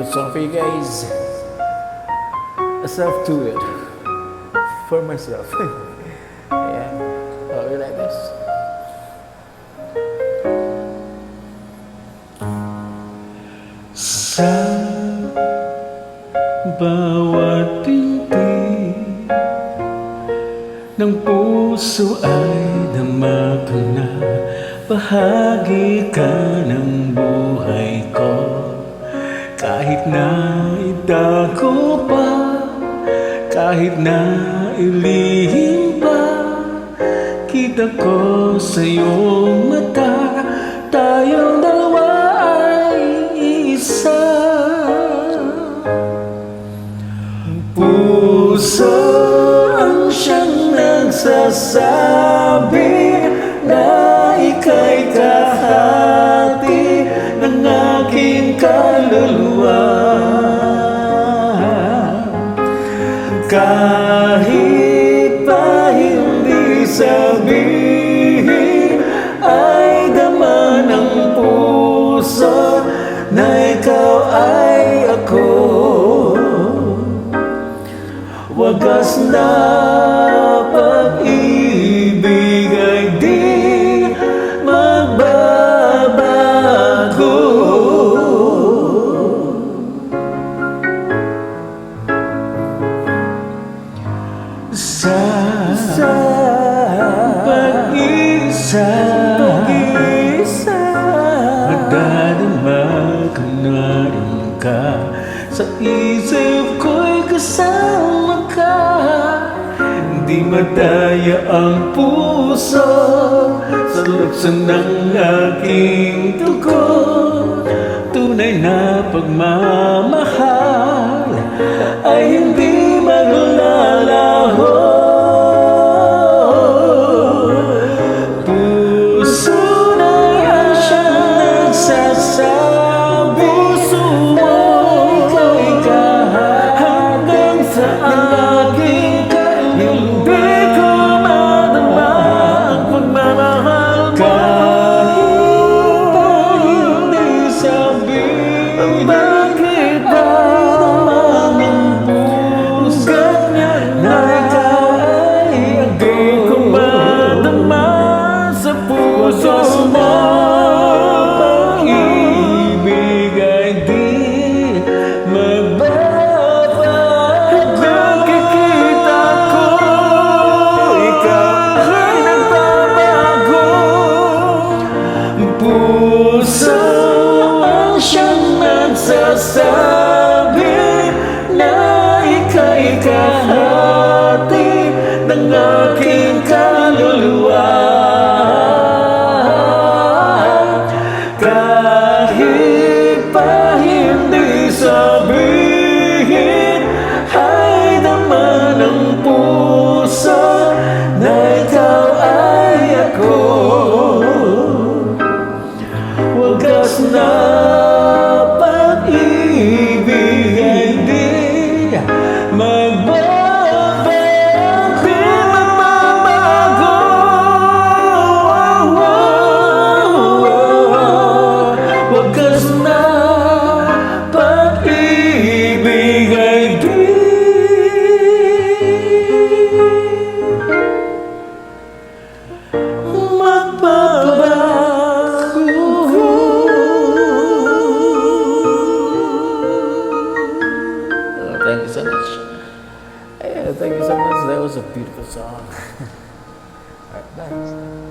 So for you guys, a self to it for myself. Yeah, you like this? Sa bawat pinti ng puso ay dama ko na bahagi ka ng buhay ko. Kahit na itago pa, kahit na ilihim pa, kita ko sa iyong mata, tayong dalawa ay isa. Puso ang siyang nagsasabi na ika'y kahati ng aking kaluluwa. Kahit pa hindi sabihin, ay dama ng puso na ikaw ay ako. Wagas na pag-ibig ay di magbabago. Sa pag-isa, madadama ko na rin ka. Sa isip ko'y kasama ka. Hindi madaya ang puso sa lukso ng aking tugon. Tunay na pagmamahal ay hindi maglalaho. Puso na yan siyang nagsasabi, puso mo ika'y hanggang sa aking hindi ko madama ang pagmamahal mo. Kahit pa hindi sabihin, bakit ay damang puso na ikaw ay hindi ko madama sa puso mo. Pag-ibig ay di magbabago. Nakikita ko ikaw ay nagbabago. Puso ang siyang nagsasabi na ika'y kahati ng aking kaluluwa. Kahit pa hindi sabihin, ay dama ng puso na ikaw ay ako. Wagas na pag-ibig ay di magbabago. Wagas na pag-ibig ay di Thank you so much. Yeah, thank you so much. That was a beautiful song. Alright, thanks.